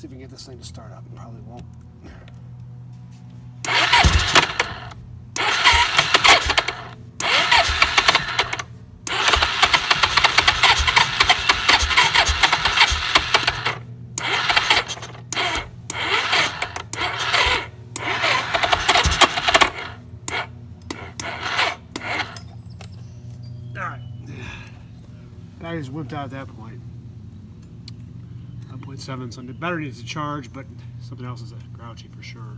see if we can get this thing to start up. Probably won't. Alright. Battery's wimped out at that point. 1.7, so the battery needs to charge, but something else is grouchy for sure.